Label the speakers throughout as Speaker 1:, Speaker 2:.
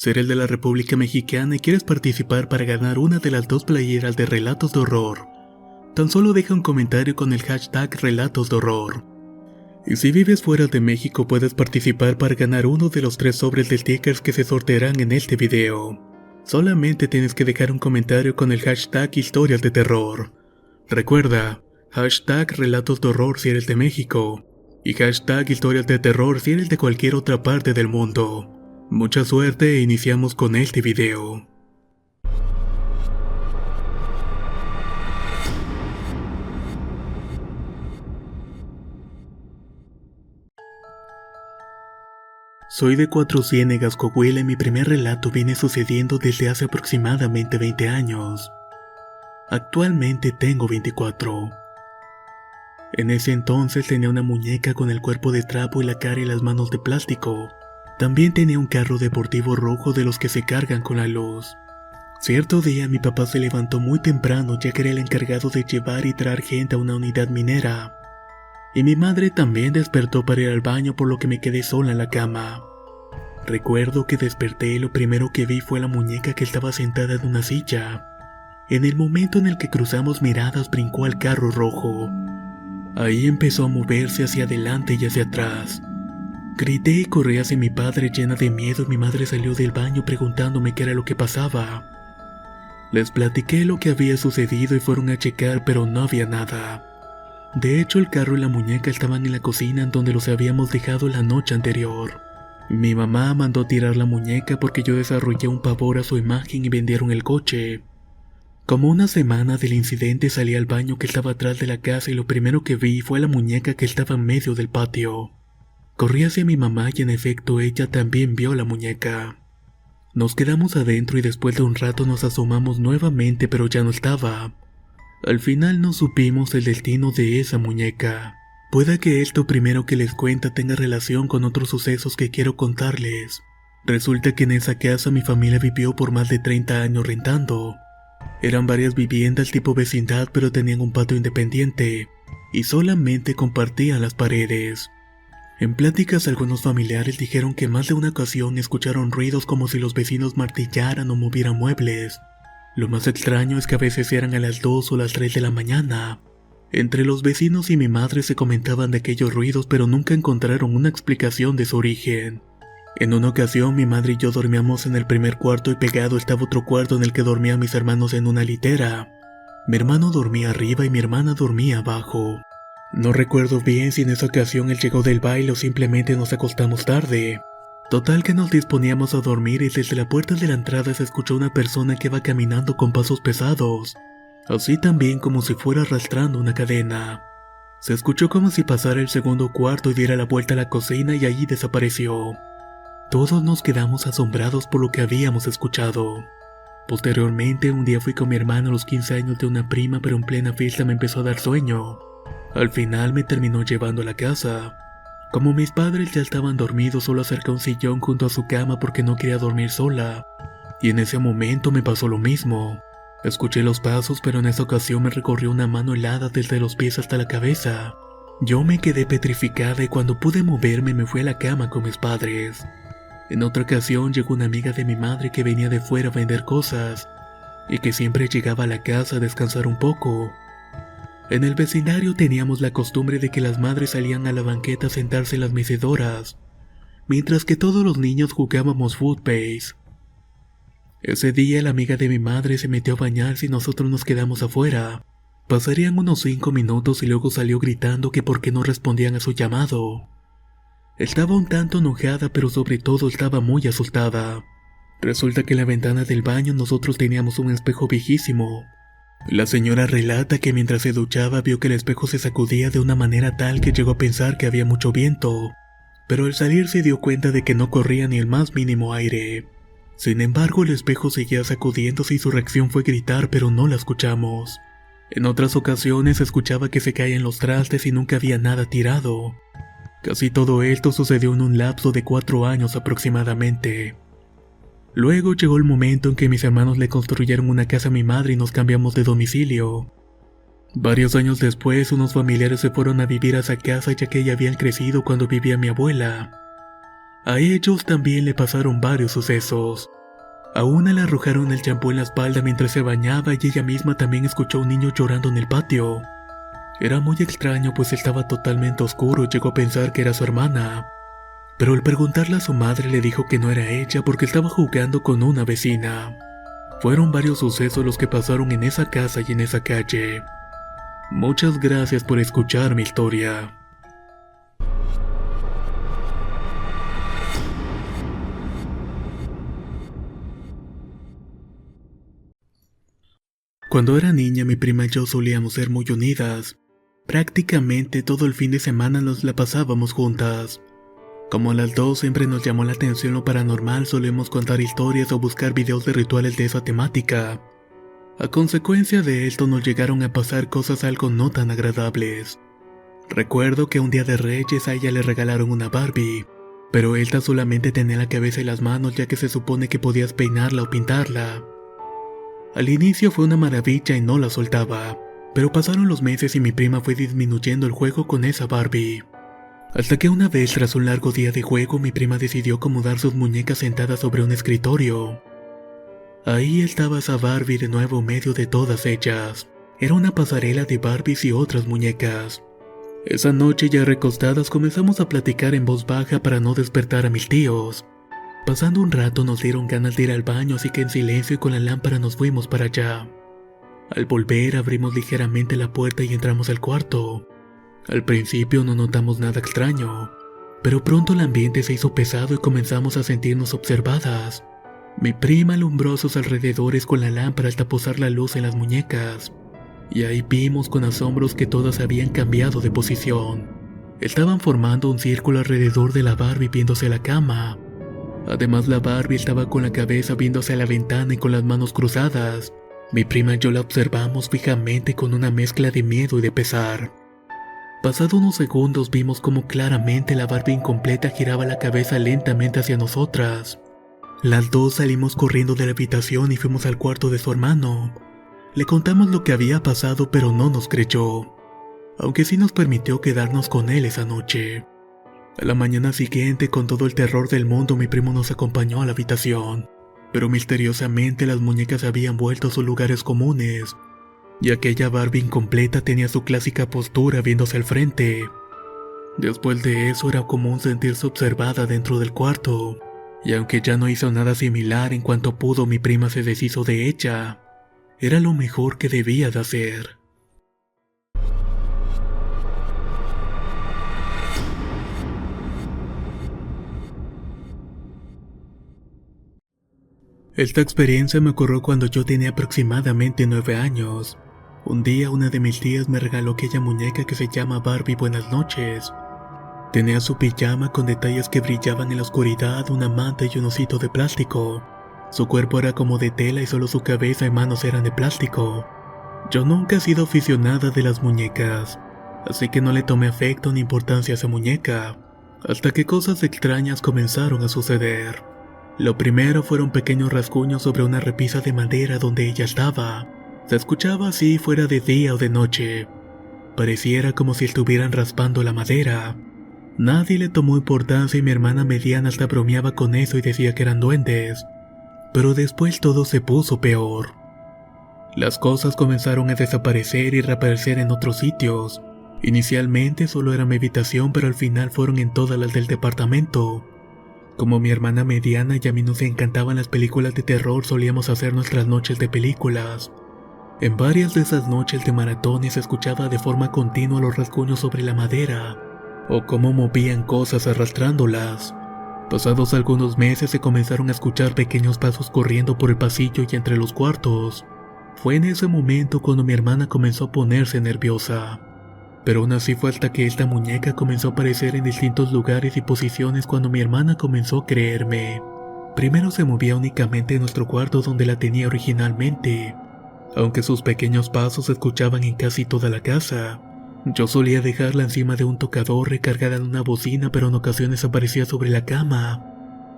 Speaker 1: Si eres de la República Mexicana y quieres participar para ganar una de las 2 playeras de Relatos de Horror, tan solo deja un comentario con el hashtag Relatos de Horror. Y si vives fuera de México puedes participar para ganar uno de los 3 sobres de stickers que se sortearán en este video. Solamente tienes que dejar un comentario con el hashtag Historias de Terror. Recuerda, hashtag Relatos de Horror si eres de México y hashtag Historias de Terror si eres de cualquier otra parte del mundo. Mucha suerte e iniciamos con este video. Soy de Cuatro Ciénegas, Coahuila y mi primer relato viene sucediendo desde hace aproximadamente 20 años. Actualmente tengo 24. En ese entonces tenía una muñeca con el cuerpo de trapo y la cara y las manos de plástico. También tenía un carro deportivo rojo de los que se cargan con la luz. Cierto día mi papá se levantó muy temprano ya que era el encargado de llevar y traer gente a una unidad minera. Y mi madre también despertó para ir al baño, por lo que me quedé sola en la cama. Recuerdo que desperté y lo primero que vi fue la muñeca que estaba sentada en una silla. En el momento en el que cruzamos miradas brincó al carro rojo. Ahí empezó a moverse hacia adelante y hacia atrás. Grité y corrí hacia mi padre llena de miedo y mi madre salió del baño preguntándome qué era lo que pasaba. Les platiqué lo que había sucedido y fueron a checar, pero no había nada. De hecho, el carro y la muñeca estaban en la cocina en donde los habíamos dejado la noche anterior. Mi mamá mandó tirar la muñeca porque yo desarrollé un pavor a su imagen y vendieron el coche. Como una semana del incidente salí al baño que estaba atrás de la casa y lo primero que vi fue la muñeca que estaba en medio del patio. Corrí hacia mi mamá y en efecto ella también vio la muñeca. Nos quedamos adentro y después de un rato nos asomamos nuevamente, pero ya no estaba. Al final no supimos el destino de esa muñeca. Puede que esto primero que les cuenta tenga relación con otros sucesos que quiero contarles. Resulta que en esa casa mi familia vivió por más de 30 años rentando. Eran varias viviendas tipo vecindad, pero tenían un patio independiente y solamente compartían las paredes. En pláticas algunos familiares dijeron que más de una ocasión escucharon ruidos como si los vecinos martillaran o movieran muebles. Lo más extraño es que a veces eran a las 2 o las 3 de la mañana. Entre los vecinos y mi madre se comentaban de aquellos ruidos, pero nunca encontraron una explicación de su origen. En una ocasión mi madre y yo dormíamos en el primer cuarto y pegado estaba otro cuarto en el que dormían mis hermanos en una litera. Mi hermano dormía arriba y mi hermana dormía abajo. No recuerdo bien si en esa ocasión él llegó del baile o simplemente nos acostamos tarde. Total que nos disponíamos a dormir y desde la puerta de la entrada se escuchó una persona que iba caminando con pasos pesados, así también como si fuera arrastrando una cadena. Se escuchó como si pasara el segundo cuarto y diera la vuelta a la cocina y allí desapareció. Todos nos quedamos asombrados por lo que habíamos escuchado. Posteriormente, un día fui con mi hermano a los 15 años de una prima, pero en plena fiesta me empezó a dar sueño. Al final me terminó llevando a la casa. Como mis padres ya estaban dormidos, solo acerqué un sillón junto a su cama porque no quería dormir sola. Y en ese momento me pasó lo mismo. Escuché los pasos, pero en esa ocasión me recorrió una mano helada desde los pies hasta la cabeza. Yo me quedé petrificada y cuando pude moverme me fui a la cama con mis padres. En otra ocasión llegó una amiga de mi madre que venía de fuera a vender cosas y que siempre llegaba a la casa a descansar un poco. En el vecindario teníamos la costumbre de que las madres salían a la banqueta a sentarse en las mecedoras, mientras que todos los niños jugábamos footbase. Ese día la amiga de mi madre se metió a bañarse y nosotros nos quedamos afuera. Pasarían unos 5 minutos y luego salió gritando que por qué no respondían a su llamado. Estaba un tanto enojada, pero sobre todo estaba muy asustada. Resulta que en la ventana del baño nosotros teníamos un espejo viejísimo. La señora relata que mientras se duchaba vio que el espejo se sacudía de una manera tal que llegó a pensar que había mucho viento, pero al salir se dio cuenta de que no corría ni el más mínimo aire. Sin embargo, el espejo seguía sacudiéndose y su reacción fue gritar, pero no la escuchamos. En otras ocasiones escuchaba que se caían los trastes y nunca había nada tirado. Casi todo esto sucedió en un lapso de 4 años aproximadamente. Luego llegó el momento en que mis hermanos le construyeron una casa a mi madre y nos cambiamos de domicilio. Varios años después, unos familiares se fueron a vivir a esa casa ya que ya habían crecido cuando vivía mi abuela. A ellos también le pasaron varios sucesos. A una le arrojaron el champú en la espalda mientras se bañaba y ella misma también escuchó a un niño llorando en el patio. Era muy extraño pues estaba totalmente oscuro y llegó a pensar que era su hermana. Pero al preguntarle a su madre le dijo que no era ella porque estaba jugando con una vecina. Fueron varios sucesos los que pasaron en esa casa y en esa calle. Muchas gracias por escuchar mi historia. Cuando era niña, mi prima y yo solíamos ser muy unidas. Prácticamente todo el fin de semana nos la pasábamos juntas. Como a las dos siempre nos llamó la atención lo paranormal, solíamos contar historias o buscar videos de rituales de esa temática. A consecuencia de esto nos llegaron a pasar cosas algo no tan agradables. Recuerdo que un día de Reyes a ella le regalaron una Barbie, pero esta solamente tenía la cabeza y las manos ya que se supone que podías peinarla o pintarla. Al inicio fue una maravilla y no la soltaba, pero pasaron los meses y mi prima fue disminuyendo el juego con esa Barbie. Hasta que una vez tras un largo día de juego mi prima decidió acomodar sus muñecas sentadas sobre un escritorio. Ahí estaba esa Barbie de nuevo en medio de todas ellas. Era una pasarela de Barbies y otras muñecas. Esa noche ya recostadas comenzamos a platicar en voz baja para no despertar a mis tíos. Pasando un rato nos dieron ganas de ir al baño, así que en silencio y con la lámpara nos fuimos para allá. Al volver abrimos ligeramente la puerta y entramos al cuarto. Al principio no notamos nada extraño, pero pronto el ambiente se hizo pesado y comenzamos a sentirnos observadas. Mi prima alumbró a sus alrededores con la lámpara hasta posar la luz en las muñecas, y ahí vimos con asombros que todas habían cambiado de posición. Estaban formando un círculo alrededor de la Barbie viéndose a la cama. Además la Barbie estaba con la cabeza viéndose a la ventana y con las manos cruzadas. Mi prima y yo la observamos fijamente con una mezcla de miedo y de pesar. Pasado unos segundos vimos como claramente la Barbie incompleta giraba la cabeza lentamente hacia nosotras. Las dos salimos corriendo de la habitación y fuimos al cuarto de su hermano. Le contamos lo que había pasado pero no nos creyó, aunque sí nos permitió quedarnos con él esa noche. A la mañana siguiente, con todo el terror del mundo, mi primo nos acompañó a la habitación, pero misteriosamente las muñecas habían vuelto a sus lugares comunes, y aquella Barbie incompleta tenía su clásica postura viéndose al frente. Después de eso era común sentirse observada dentro del cuarto, y aunque ya no hizo nada similar, en cuanto pudo mi prima se deshizo de ella. Era lo mejor que debía de hacer. Esta experiencia me ocurrió cuando yo tenía aproximadamente 9 años. Un día una de mis tías me regaló aquella muñeca que se llama Barbie Buenas Noches. Tenía su pijama con detalles que brillaban en la oscuridad, una manta y un osito de plástico. Su cuerpo era como de tela y solo su cabeza y manos eran de plástico. Yo nunca he sido aficionada de las muñecas, así que no le tomé afecto ni importancia a esa muñeca, hasta que cosas extrañas comenzaron a suceder. Lo primero fueron pequeños rasguños sobre una repisa de madera donde ella estaba. Se escuchaba así fuera de día o de noche. Pareciera como si estuvieran raspando la madera. Nadie le tomó importancia y mi hermana mediana hasta bromeaba con eso y decía que eran duendes. Pero después todo se puso peor. Las cosas comenzaron a desaparecer y reaparecer en otros sitios. Inicialmente solo era mi habitación, pero al final fueron en todas las del departamento. Como mi hermana mediana y a mí nos encantaban las películas de terror, solíamos hacer nuestras noches de películas. En varias de esas noches de maratones se escuchaba de forma continua los rasguños sobre la madera, o cómo movían cosas arrastrándolas. Pasados algunos meses se comenzaron a escuchar pequeños pasos corriendo por el pasillo y entre los cuartos. Fue en ese momento cuando mi hermana comenzó a ponerse nerviosa. Pero aún así fue hasta que esta muñeca comenzó a aparecer en distintos lugares y posiciones cuando mi hermana comenzó a creerme. Primero se movía únicamente en nuestro cuarto donde la tenía originalmente, aunque sus pequeños pasos se escuchaban en casi toda la casa. Yo solía dejarla encima de un tocador recargada en una bocina, pero en ocasiones aparecía sobre la cama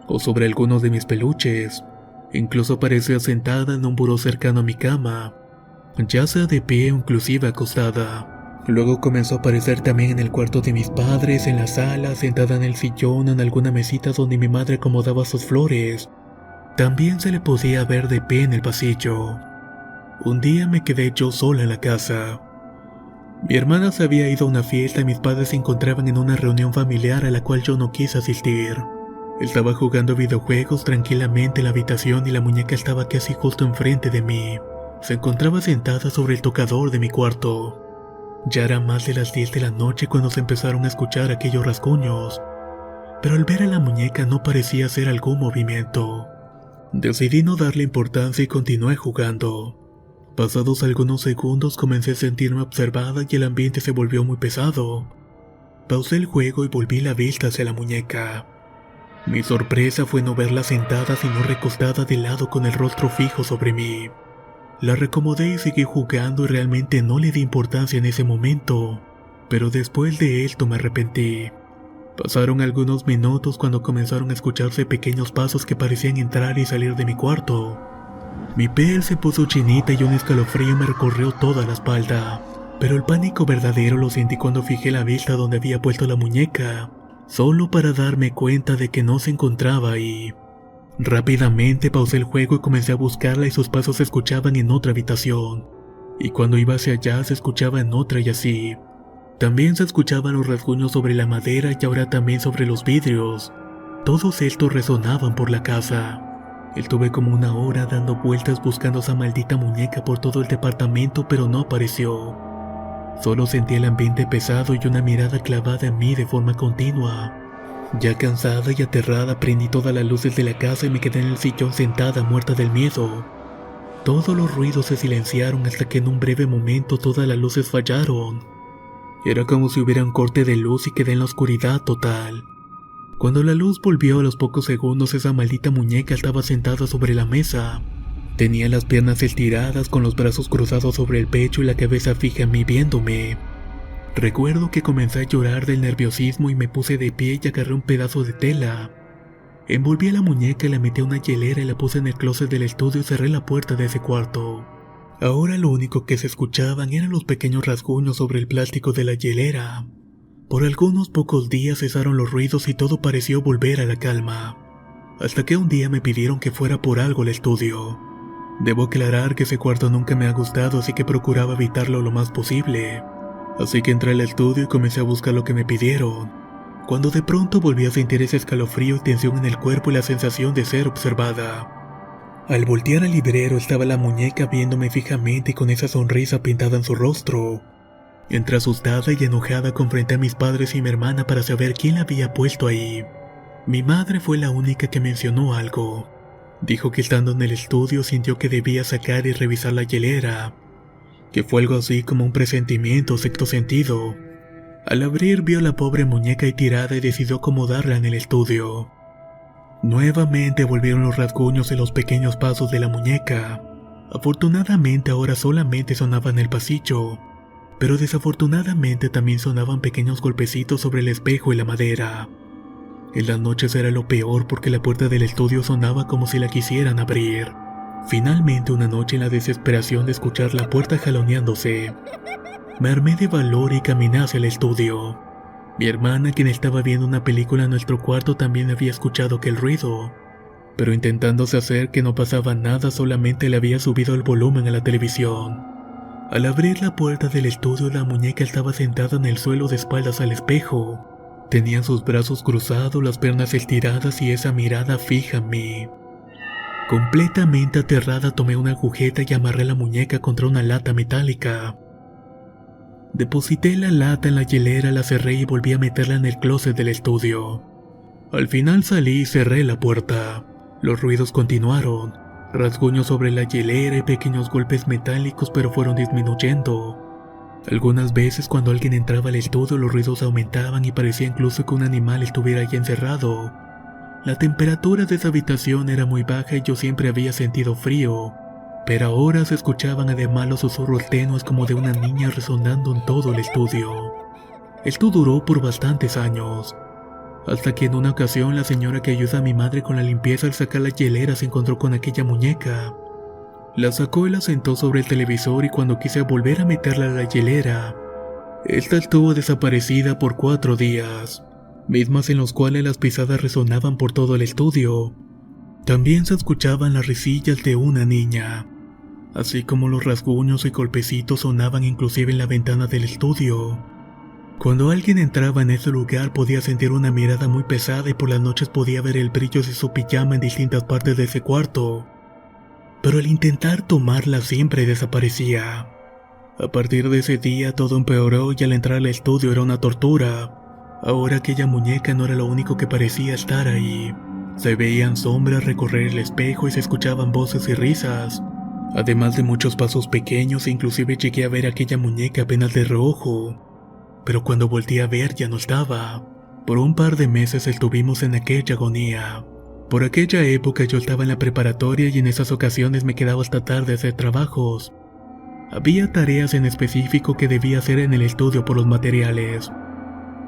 Speaker 1: o sobre algunos de mis peluches. Incluso aparecía sentada en un buró cercano a mi cama, ya sea de pie o inclusive acostada. Luego comenzó a aparecer también en el cuarto de mis padres, en la sala, sentada en el sillón, en alguna mesita donde mi madre acomodaba sus flores. También se le podía ver de pie en el pasillo. Un día me quedé yo sola en la casa. Mi hermana se había ido a una fiesta y mis padres se encontraban en una reunión familiar a la cual yo no quise asistir. Estaba jugando videojuegos tranquilamente en la habitación y la muñeca estaba casi justo enfrente de mí. Se encontraba sentada sobre el tocador de mi cuarto. Ya eran más de las 10 de la noche cuando se empezaron a escuchar aquellos rasguños, pero al ver a la muñeca no parecía hacer algún movimiento. Decidí no darle importancia y continué jugando. Pasados algunos segundos comencé a sentirme observada y el ambiente se volvió muy pesado. Pausé el juego y volví la vista hacia la muñeca. Mi sorpresa fue no verla sentada sino recostada de lado con el rostro fijo sobre mí. La recomodé y seguí jugando y realmente no le di importancia en ese momento, pero después de esto me arrepentí. Pasaron algunos minutos cuando comenzaron a escucharse pequeños pasos que parecían entrar y salir de mi cuarto. Mi piel se puso chinita y un escalofrío me recorrió toda la espalda, pero el pánico verdadero lo sentí cuando fijé la vista donde había puesto la muñeca, solo para darme cuenta de que no se encontraba ahí. Rápidamente pausé el juego y comencé a buscarla y sus pasos se escuchaban en otra habitación, y cuando iba hacia allá se escuchaba en otra y así. También se escuchaban los rasguños sobre la madera y ahora también sobre los vidrios. Todos estos resonaban por la casa. Estuve como una hora dando vueltas buscando esa maldita muñeca por todo el departamento, pero no apareció. Solo sentí el ambiente pesado y una mirada clavada en mí de forma continua. Ya cansada y aterrada prendí todas las luces de la casa y me quedé en el sillón sentada muerta del miedo. Todos los ruidos se silenciaron hasta que en un breve momento todas las luces fallaron. Era como si hubiera un corte de luz y quedé en la oscuridad total. Cuando la luz volvió a los pocos segundos, esa maldita muñeca estaba sentada sobre la mesa. Tenía las piernas estiradas con los brazos cruzados sobre el pecho y la cabeza fija en mí viéndome. Recuerdo que comencé a llorar del nerviosismo y me puse de pie y agarré un pedazo de tela. Envolví a la muñeca y la metí a una hielera y la puse en el closet del estudio y cerré la puerta de ese cuarto. Ahora lo único que se escuchaban eran los pequeños rasguños sobre el plástico de la hielera. Por algunos pocos días cesaron los ruidos y todo pareció volver a la calma. Hasta que un día me pidieron que fuera por algo al estudio. Debo aclarar que ese cuarto nunca me ha gustado, así que procuraba evitarlo lo más posible. Así que entré al estudio y comencé a buscar lo que me pidieron, cuando de pronto volví a sentir ese escalofrío y tensión en el cuerpo y la sensación de ser observada. Al voltear al librero estaba la muñeca viéndome fijamente y con esa sonrisa pintada en su rostro. Entre asustada y enojada confronté a mis padres y mi hermana para saber quién la había puesto ahí. Mi madre fue la única que mencionó algo. Dijo que estando en el estudio sintió que debía sacar y revisar la hielera, que fue algo así como un presentimiento o sexto sentido. Al abrir vio a la pobre muñeca ahí tirada y decidió acomodarla en el estudio. Nuevamente volvieron los rasguños y los pequeños pasos de la muñeca. Afortunadamente ahora solamente sonaba en el pasillo, pero desafortunadamente también sonaban pequeños golpecitos sobre el espejo y la madera. En las noches era lo peor porque la puerta del estudio sonaba como si la quisieran abrir. Finalmente una noche, en la desesperación de escuchar la puerta jaloneándose, me armé de valor y caminé hacia el estudio. Mi hermana, quien estaba viendo una película en nuestro cuarto, también había escuchado aquel ruido, pero intentándose hacer que no pasaba nada, solamente le había subido el volumen a la televisión. Al abrir la puerta del estudio, la muñeca estaba sentada en el suelo de espaldas al espejo. Tenía sus brazos cruzados, las piernas estiradas y esa mirada fija en mí. Completamente aterrada tomé una agujeta y amarré la muñeca contra una lata metálica. Deposité la lata en la hielera, la cerré y volví a meterla en el closet del estudio. Al final salí y cerré la puerta. Los ruidos continuaron, rasguños sobre la hielera y pequeños golpes metálicos, pero fueron disminuyendo. Algunas veces cuando alguien entraba al estudio los ruidos aumentaban y parecía incluso que un animal estuviera allí encerrado. La temperatura de esa habitación era muy baja y yo siempre había sentido frío, pero ahora se escuchaban además los susurros tenues como de una niña resonando en todo el estudio. Esto duró por bastantes años, hasta que en una ocasión la señora que ayuda a mi madre con la limpieza al sacar la hielera se encontró con aquella muñeca. La sacó y la sentó sobre el televisor y cuando quise volver a meterla a la hielera, Esta estuvo desaparecida por 4 días, mismas en los cuales las pisadas resonaban por todo el estudio. También se escuchaban las risillas de una niña, así como los rasguños y golpecitos sonaban inclusive en la ventana del estudio. Cuando alguien entraba en ese lugar podía sentir una mirada muy pesada y por las noches podía ver el brillo de su pijama en distintas partes de ese cuarto. Pero al intentar tomarla siempre desaparecía. A partir de ese día todo empeoró y al entrar al estudio era una tortura. Ahora aquella muñeca no era lo único que parecía estar ahí. Se veían sombras recorrer el espejo y se escuchaban voces y risas, además de muchos pasos pequeños e inclusive llegué a ver a aquella muñeca apenas de reojo. Pero cuando volteé a ver ya no estaba. Por un par de meses estuvimos en aquella agonía. Por aquella época yo estaba en la preparatoria y en esas ocasiones me quedaba hasta tarde a hacer trabajos. Había tareas en específico que debía hacer en el estudio por los materiales.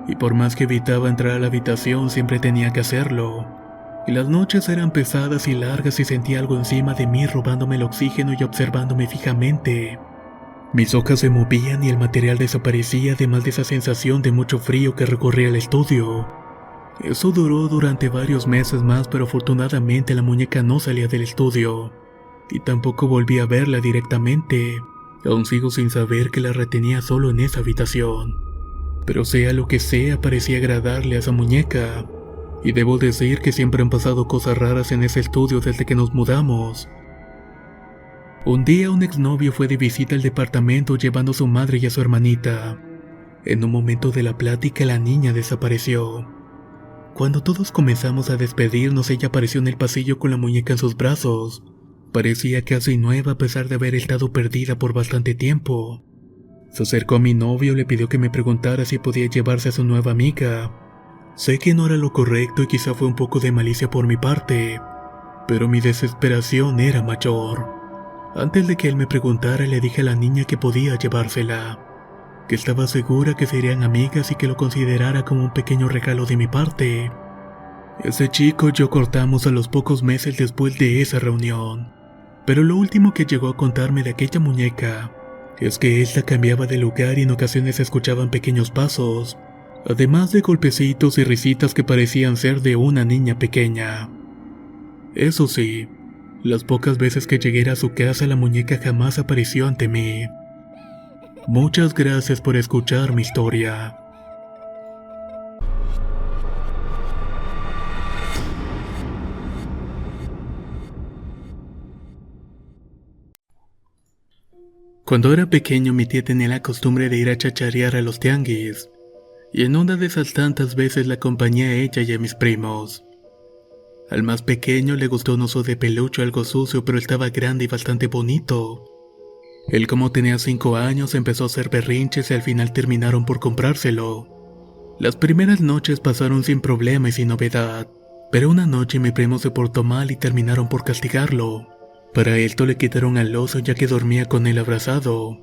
Speaker 1: Y por más que evitaba entrar a la habitación siempre tenía que hacerlo. Y las noches eran pesadas y largas y sentía algo encima de mí robándome el oxígeno y observándome fijamente. Mis hojas se movían y el material desaparecía, además de esa sensación de mucho frío que recorría el estudio. Eso duró durante varios meses más, pero afortunadamente la muñeca no salía del estudio. Y tampoco volví a verla directamente. Aún sigo sin saber que la retenía solo en esa habitación. Pero sea lo que sea, parecía agradarle a esa muñeca. Y debo decir que siempre han pasado cosas raras en ese estudio desde que nos mudamos. Un día un exnovio fue de visita al departamento llevando a su madre y a su hermanita. En un momento de la plática la niña desapareció. Cuando todos comenzamos a despedirnos ella apareció en el pasillo con la muñeca en sus brazos. Parecía casi nueva a pesar de haber estado perdida por bastante tiempo. Se acercó a mi novio y le pidió que me preguntara si podía llevarse a su nueva amiga. Sé que no era lo correcto y quizá fue un poco de malicia por mi parte, pero mi desesperación era mayor. Antes de que él me preguntara le dije a la niña que podía llevársela, que estaba segura que serían amigas y que lo considerara como un pequeño regalo de mi parte. Ese chico y yo cortamos a los pocos meses después de esa reunión, pero lo último que llegó a contarme de aquella muñeca es que esta cambiaba de lugar y en ocasiones se escuchaban pequeños pasos, además de golpecitos y risitas que parecían ser de una niña pequeña. Eso sí, las pocas veces que llegué a su casa la muñeca jamás apareció ante mí. Muchas gracias por escuchar mi historia. Cuando era pequeño mi tía tenía la costumbre de ir a chacharear a los tianguis, y en una de esas tantas veces la acompañé a ella y a mis primos. Al más pequeño le gustó un oso de peluche algo sucio, pero estaba grande y bastante bonito. Él, como tenía 5 años, empezó a hacer berrinches y al final terminaron por comprárselo. Las primeras noches pasaron sin problema y sin novedad, pero una noche mi primo se portó mal y terminaron por castigarlo. Para esto le quitaron al oso ya que dormía con él abrazado.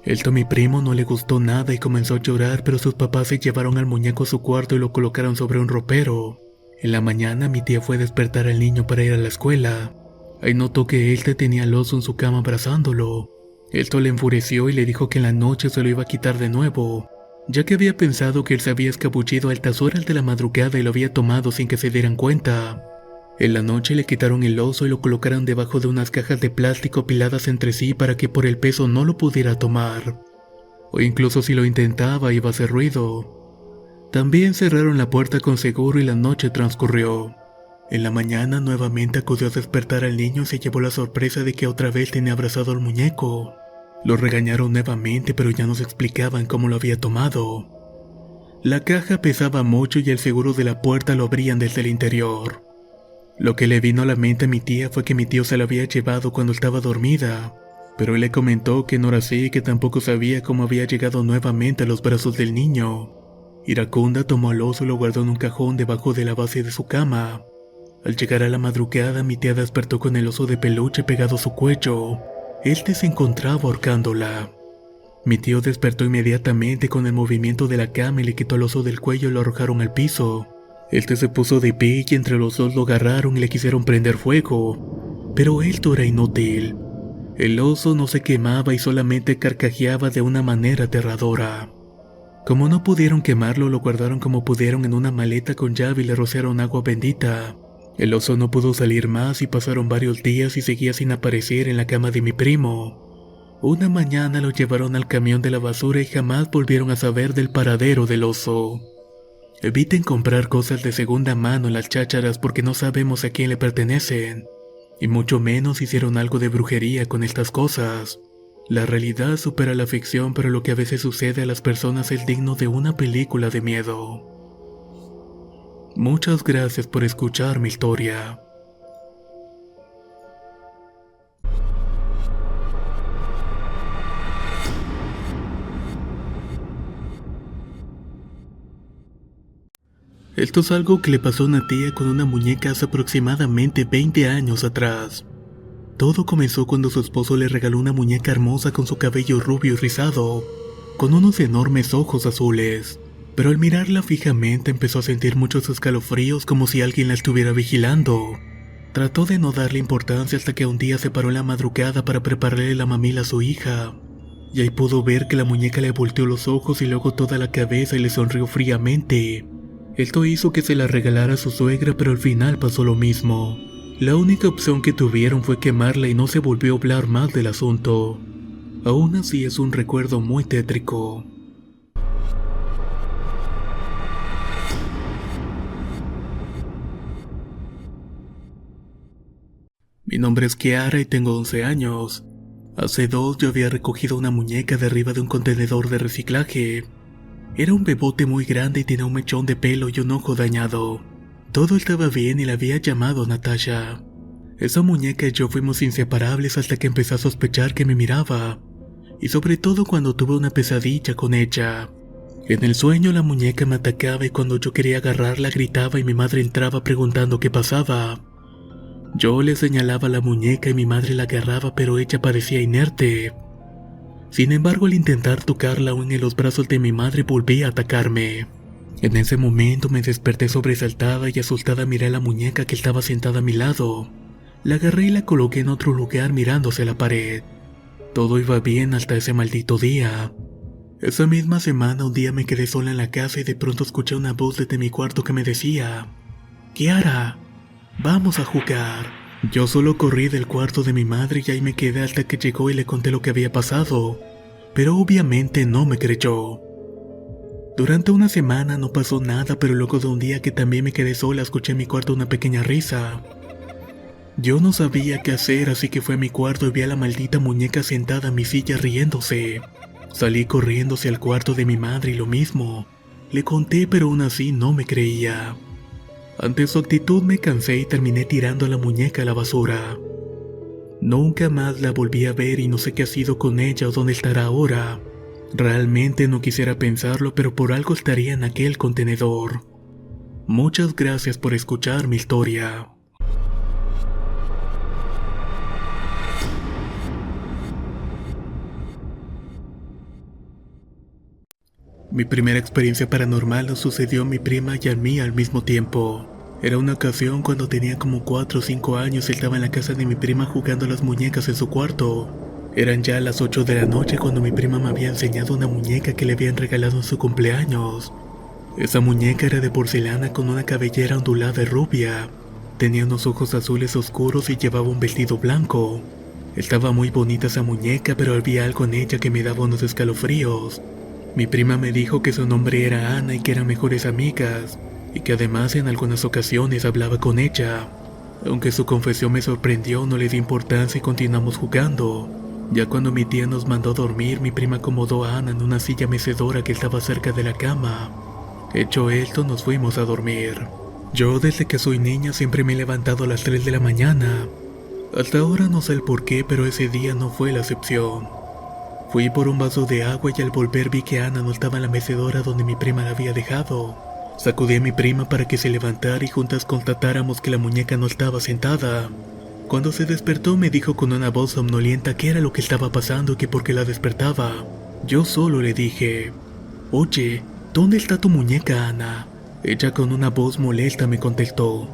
Speaker 1: Esto a mi primo no le gustó nada y comenzó a llorar, pero sus papás se llevaron al muñeco a su cuarto y lo colocaron sobre un ropero. En la mañana mi tía fue a despertar al niño para ir a la escuela. Ahí notó que él tenía al oso en su cama abrazándolo. Esto le enfureció y le dijo que en la noche se lo iba a quitar de nuevo, ya que había pensado que él se había escabuchido a altas horas de la madrugada y lo había tomado sin que se dieran cuenta. En la noche le quitaron el oso y lo colocaron debajo de unas cajas de plástico apiladas entre sí para que por el peso no lo pudiera tomar. O incluso si lo intentaba iba a hacer ruido. También cerraron la puerta con seguro y la noche transcurrió. En la mañana nuevamente acudió a despertar al niño y se llevó la sorpresa de que otra vez tenía abrazado al muñeco. Lo regañaron nuevamente, pero ya nos explicaban cómo lo había tomado. La caja pesaba mucho y el seguro de la puerta lo abrían desde el interior. Lo que le vino a la mente a mi tía fue que mi tío se la había llevado cuando estaba dormida, pero él le comentó que no era así y que tampoco sabía cómo había llegado nuevamente a los brazos del niño. Iracunda tomó al oso y lo guardó en un cajón debajo de la base de su cama. Al llegar a la madrugada, mi tía despertó con el oso de peluche pegado a su cuello. Este se encontraba ahorcándola. Mi tío despertó inmediatamente con el movimiento de la cama y le quitó el oso del cuello y lo arrojaron al piso. Este se puso de pie y entre los dos lo agarraron y le quisieron prender fuego. Pero esto era inútil. El oso no se quemaba y solamente carcajeaba de una manera aterradora. Como no pudieron quemarlo, lo guardaron como pudieron en una maleta con llave y le rociaron agua bendita. El oso no pudo salir más y pasaron varios días y seguía sin aparecer en la cama de mi primo. Una mañana lo llevaron al camión de la basura y jamás volvieron a saber del paradero del oso. Eviten comprar cosas de segunda mano en las chácharas porque no sabemos a quién le pertenecen. Y mucho menos hicieron algo de brujería con estas cosas. La realidad supera la ficción, pero lo que a veces sucede a las personas es digno de una película de miedo. Muchas gracias por escuchar mi historia. Esto es algo que le pasó a una tía con una muñeca hace aproximadamente 20 años atrás. Todo comenzó cuando su esposo le regaló una muñeca hermosa con su cabello rubio y rizado, con unos enormes ojos azules. Pero al mirarla fijamente empezó a sentir muchos escalofríos como si alguien la estuviera vigilando. Trató de no darle importancia hasta que un día se paró en la madrugada para prepararle la mamila a su hija. Y ahí pudo ver que la muñeca le volteó los ojos y luego toda la cabeza y le sonrió fríamente. Esto hizo que se la regalara a su suegra, pero al final pasó lo mismo. La única opción que tuvieron fue quemarla y no se volvió a hablar más del asunto. Aún así es un recuerdo muy tétrico. Mi nombre es Kiara y tengo 11 años. Hace 2 yo había recogido una muñeca de arriba de un contenedor de reciclaje. Era un bebote muy grande y tenía un mechón de pelo y un ojo dañado. Todo estaba bien y la había llamado Natasha. Esa muñeca y yo fuimos inseparables hasta que empecé a sospechar que me miraba. Y sobre todo cuando tuve una pesadilla con ella. En el sueño la muñeca me atacaba y cuando yo quería agarrarla gritaba y mi madre entraba preguntando qué pasaba. Yo le señalaba a la muñeca y mi madre la agarraba, pero ella parecía inerte. Sin embargo, al intentar tocarla aún en los brazos de mi madre volvía a atacarme. En ese momento me desperté sobresaltada y asustada miré a la muñeca que estaba sentada a mi lado. La agarré y la coloqué en otro lugar mirándose a la pared. Todo iba bien hasta ese maldito día. Esa misma semana un día me quedé sola en la casa y de pronto escuché una voz desde mi cuarto que me decía: «Kiara, vamos a jugar». Yo solo corrí del cuarto de mi madre y ahí me quedé hasta que llegó y le conté lo que había pasado, pero obviamente no me creyó. Durante una semana no pasó nada, pero luego de un día que también me quedé sola escuché en mi cuarto una pequeña risa. Yo no sabía qué hacer, así que fui a mi cuarto y vi a la maldita muñeca sentada en mi silla riéndose. Salí corriendo hacia el cuarto de mi madre y lo mismo. Le conté, pero aún así no me creía. Ante su actitud me cansé y terminé tirando a la muñeca a la basura. Nunca más la volví a ver y no sé qué ha sido con ella o dónde estará ahora. Realmente no quisiera pensarlo, pero por algo estaría en aquel contenedor. Muchas gracias por escuchar mi historia. Mi primera experiencia paranormal nos sucedió a mi prima y a mí al mismo tiempo. Era una ocasión cuando tenía como 4 o 5 años y estaba en la casa de mi prima jugando a las muñecas en su cuarto. Eran ya las 8 de la noche cuando mi prima me había enseñado una muñeca que le habían regalado en su cumpleaños. Esa muñeca era de porcelana con una cabellera ondulada y rubia. Tenía unos ojos azules oscuros y llevaba un vestido blanco. Estaba muy bonita esa muñeca, pero había algo en ella que me daba unos escalofríos. Mi prima me dijo que su nombre era Ana y que eran mejores amigas, y que además en algunas ocasiones hablaba con ella. Aunque su confesión me sorprendió, no le di importancia y continuamos jugando. Ya cuando mi tía nos mandó a dormir, mi prima acomodó a Ana en una silla mecedora que estaba cerca de la cama. Hecho esto, nos fuimos a dormir. Yo desde que soy niña siempre me he levantado a las 3 de la mañana. Hasta ahora no sé el por qué, pero ese día no fue la excepción. Fui por un vaso de agua y al volver vi que Ana no estaba en la mecedora donde mi prima la había dejado. Sacudí a mi prima para que se levantara y juntas constatáramos que la muñeca no estaba sentada. Cuando se despertó me dijo con una voz somnolienta qué era lo que estaba pasando y que por qué la despertaba. Yo solo le dije: «Oye, ¿dónde está tu muñeca, Ana?». Ella con una voz molesta me contestó: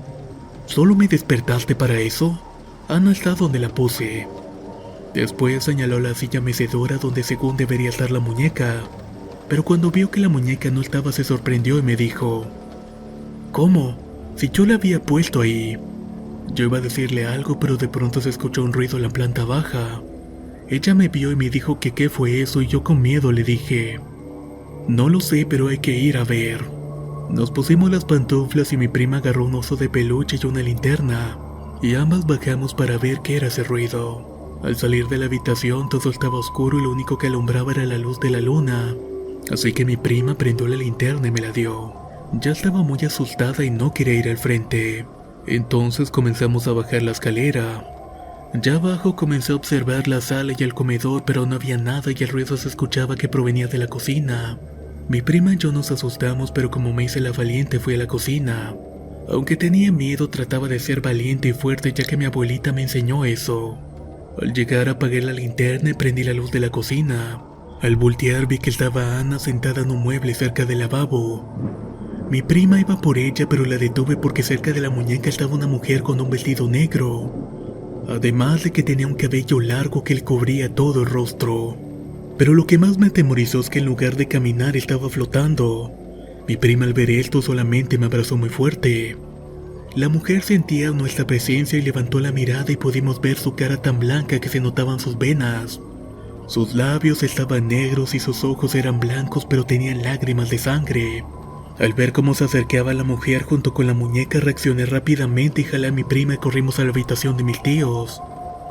Speaker 1: «¿Solo me despertaste para eso? Ana está donde la puse». Después señaló la silla mecedora donde según debería estar la muñeca. pero cuando vio que la muñeca no estaba se sorprendió y me dijo: ¿cómo? Si yo la había puesto ahí. Yo iba a decirle algo, pero de pronto se escuchó un ruido en la planta baja. Ella me vio y me dijo que qué fue eso y yo con miedo le dije: no lo sé, pero hay que ir a ver. Nos pusimos las pantuflas y mi prima agarró un oso de peluche y una linterna, y ambas bajamos para ver qué era ese ruido. Al salir de la habitación todo estaba oscuro y lo único que alumbraba era la luz de la luna, así que mi prima prendió la linterna y me la dio. Ya estaba muy asustada y no quería ir al frente. Entonces comenzamos a bajar la escalera. Ya abajo comencé a observar la sala y el comedor, pero no había nada y el ruido se escuchaba que provenía de la cocina. Mi prima y yo nos asustamos, pero como me hice la valiente fui a la cocina. Aunque tenía miedo, trataba de ser valiente y fuerte ya que mi abuelita me enseñó eso. Al llegar apagué la linterna y prendí la luz de la cocina. Al voltear vi que estaba Ana sentada en un mueble cerca del lavabo. Mi prima iba por ella, pero la detuve porque cerca de la muñeca estaba una mujer con un vestido negro, además de que tenía un cabello largo que le cubría todo el rostro. Pero lo que más me atemorizó es que en lugar de caminar estaba flotando. Mi prima al ver esto solamente me abrazó muy fuerte. La mujer sentía nuestra presencia y levantó la mirada y pudimos ver su cara tan blanca que se notaban sus venas. Sus labios estaban negros y sus ojos eran blancos, pero tenían lágrimas de sangre. Al ver cómo se acercaba la mujer junto con la muñeca, reaccioné rápidamente y jalé a mi prima y corrimos a la habitación de mis tíos.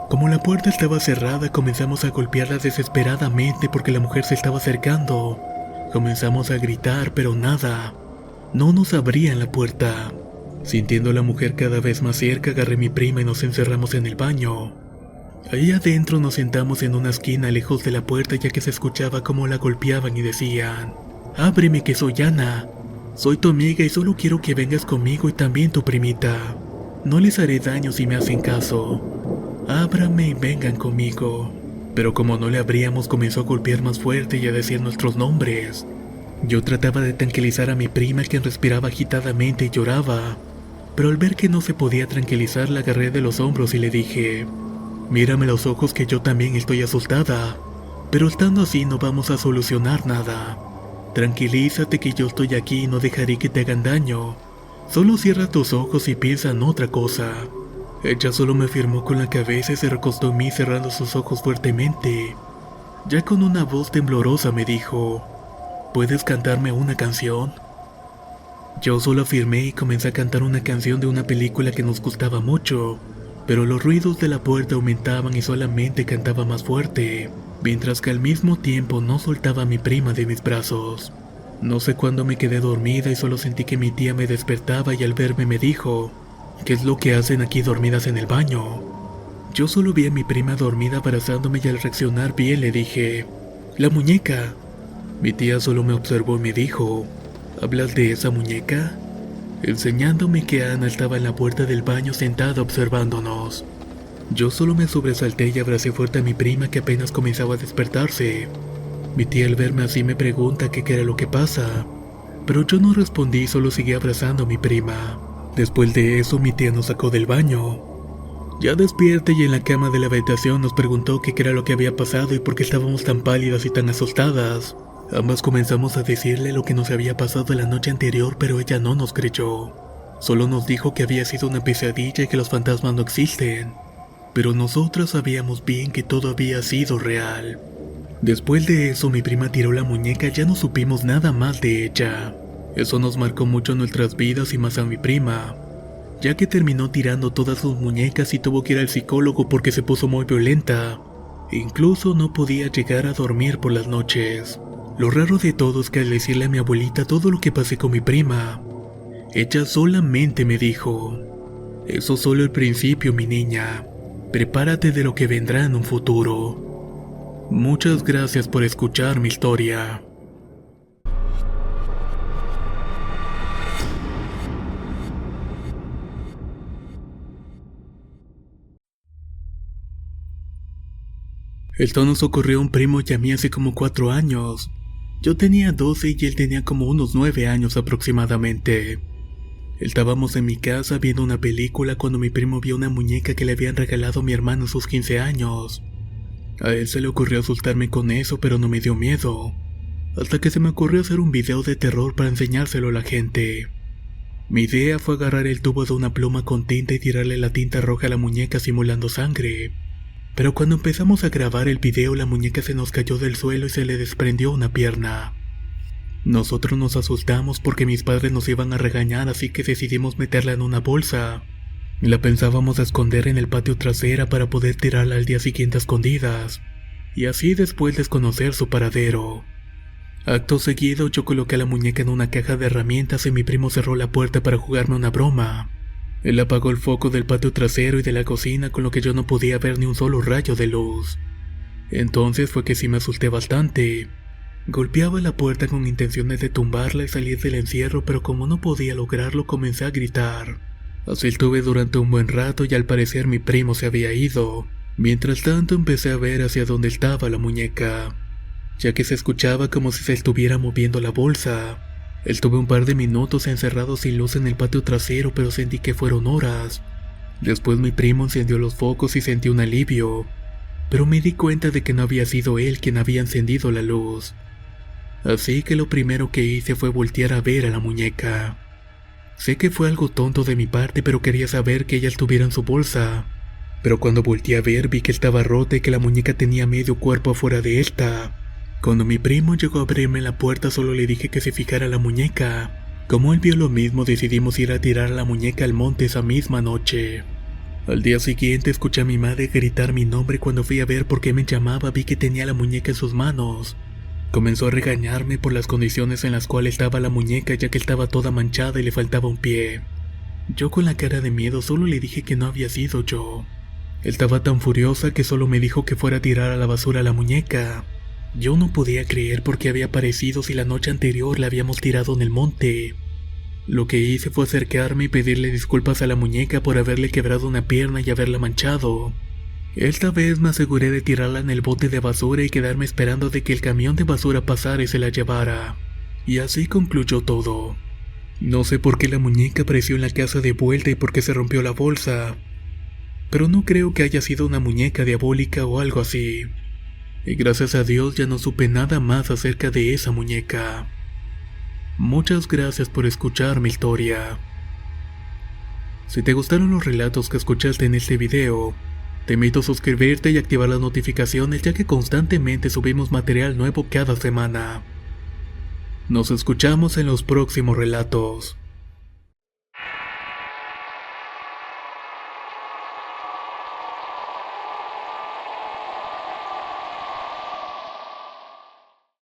Speaker 1: Como la puerta estaba cerrada, comenzamos a golpearla desesperadamente porque la mujer se estaba acercando. Comenzamos a gritar, pero nada. No nos abrían la puerta. Sintiendo a la mujer cada vez más cerca, agarré a mi prima y nos encerramos en el baño. Ahí adentro nos sentamos en una esquina lejos de la puerta, ya que se escuchaba cómo la golpeaban y decían: ábreme, que soy Ana. Soy tu amiga y solo quiero que vengas conmigo y también tu primita. No les haré daño si me hacen caso. Ábrame y vengan conmigo. Pero como no le abríamos, comenzó a golpear más fuerte y a decir nuestros nombres. Yo trataba de tranquilizar a mi prima, quien respiraba agitadamente y lloraba. Pero al ver que no se podía tranquilizar, la agarré de los hombros y le dije: mírame los ojos, que yo también estoy asustada. Pero estando así no vamos a solucionar nada. Tranquilízate, que yo estoy aquí y no dejaré que te hagan daño. Solo cierra tus ojos y piensa en otra cosa. Ella solo me afirmó con la cabeza y se recostó en mí cerrando sus ojos fuertemente. Ya con una voz temblorosa me dijo: ¿puedes cantarme una canción? Yo solo afirmé y comencé a cantar una canción de una película que nos gustaba mucho, pero los ruidos de la puerta aumentaban y solamente cantaba más fuerte, mientras que al mismo tiempo no soltaba a mi prima de mis brazos. No sé cuándo me quedé dormida y solo sentí que mi tía me despertaba y al verme me dijo: ¿qué es lo que hacen aquí dormidas en el baño? Yo solo vi a mi prima dormida abrazándome y al reaccionar bien le dije: la muñeca. Mi tía solo me observó y me dijo: ¿hablas de esa muñeca? Enseñándome que Ana estaba en la puerta del baño sentada observándonos. Yo solo me sobresalté y abracé fuerte a mi prima, que apenas comenzaba a despertarse. Mi tía al verme así me pregunta qué era lo que pasa, pero yo no respondí, solo seguí abrazando a mi prima. Después de eso mi tía nos sacó del baño. Ya despierta y en la cama de la habitación nos preguntó qué era lo que había pasado y por qué estábamos tan pálidas y tan asustadas. Ambas comenzamos a decirle lo que nos había pasado la noche anterior, pero ella no nos creyó. Solo nos dijo que había sido una pesadilla y que los fantasmas no existen. Pero nosotras sabíamos bien que todo había sido real. Después de eso mi prima tiró la muñeca y ya no supimos nada más de ella. Eso nos marcó mucho nuestras vidas y más a mi prima, ya que terminó tirando todas sus muñecas y tuvo que ir al psicólogo porque se puso muy violenta. Incluso no podía llegar a dormir por las noches. Lo raro de todo es que al decirle a mi abuelita todo lo que pasé con mi prima, ella solamente me dijo: eso es solo el principio, mi niña. Prepárate de lo que vendrá en un futuro. Muchas gracias por escuchar mi historia. Esto nos ocurrió a un primo y a mí hace como 4 años. Yo tenía 12 y él tenía como unos 9 años aproximadamente. Estábamos en mi casa viendo una película cuando mi primo vio una muñeca que le habían regalado a mi hermano en sus 15 años. A él se le ocurrió asustarme con eso, pero no me dio miedo. hasta que se me ocurrió hacer un video de terror para enseñárselo a la gente. Mi idea fue agarrar el tubo de una pluma con tinta y tirarle la tinta roja a la muñeca simulando sangre. Pero cuando empezamos a grabar el video, la muñeca se nos cayó del suelo y se le desprendió una pierna. Nosotros nos asustamos porque mis padres nos iban a regañar, así que decidimos meterla en una bolsa. La pensábamos esconder en el patio trasera para poder tirarla al día siguiente a escondidas, y así después desconocer su paradero. Acto seguido, yo coloqué a la muñeca en una caja de herramientas y mi primo cerró la puerta para jugarme una broma. Él apagó el foco del patio trasero y de la cocina, con lo que yo no podía ver ni un solo rayo de luz. Entonces fue que sí me asusté bastante. Golpeaba la puerta con intenciones de tumbarla y salir del encierro, pero como no podía lograrlo, comencé a gritar. Así estuve durante un buen rato y al parecer mi primo se había ido. Mientras tanto empecé a ver hacia dónde estaba la muñeca, ya que se escuchaba como si se estuviera moviendo la bolsa. Estuve un par de minutos encerrado sin luz en el patio trasero, pero sentí que fueron horas. Después mi primo encendió los focos y sentí un alivio, pero me di cuenta de que no había sido él quien había encendido la luz. Así que lo primero que hice fue voltear a ver a la muñeca. Sé que fue algo tonto de mi parte, pero quería saber que ella estuviera en su bolsa. Pero cuando volteé a ver, vi que estaba rota y que la muñeca tenía medio cuerpo afuera de esta. Cuando mi primo llegó a abrirme la puerta, solo le dije que se fijara la muñeca. Como él vio lo mismo, decidimos ir a tirar a la muñeca al monte esa misma noche. Al día siguiente escuché a mi madre gritar mi nombre y cuando fui a ver por qué me llamaba, vi que tenía la muñeca en sus manos. Comenzó a regañarme por las condiciones en las cuales estaba la muñeca, ya que estaba toda manchada y le faltaba un pie. Yo con la cara de miedo solo le dije que no había sido yo. Estaba tan furiosa que solo me dijo que fuera a tirar a la basura a la muñeca. Yo no podía creer por qué había aparecido si la noche anterior la habíamos tirado en el monte. Lo que hice fue acercarme y pedirle disculpas a la muñeca por haberle quebrado una pierna y haberla manchado. Esta vez me aseguré de tirarla en el bote de basura y quedarme esperando de que el camión de basura pasara y se la llevara. Y así concluyó todo. No sé por qué la muñeca apareció en la casa de vuelta y por qué se rompió la bolsa, pero no creo que haya sido una muñeca diabólica o algo así. Y gracias a Dios ya no supe nada más acerca de esa muñeca. Muchas gracias por escuchar mi historia. Si te gustaron los relatos que escuchaste en este video, te invito a suscribirte y activar las notificaciones, ya que constantemente subimos material nuevo cada semana. Nos escuchamos en los próximos relatos.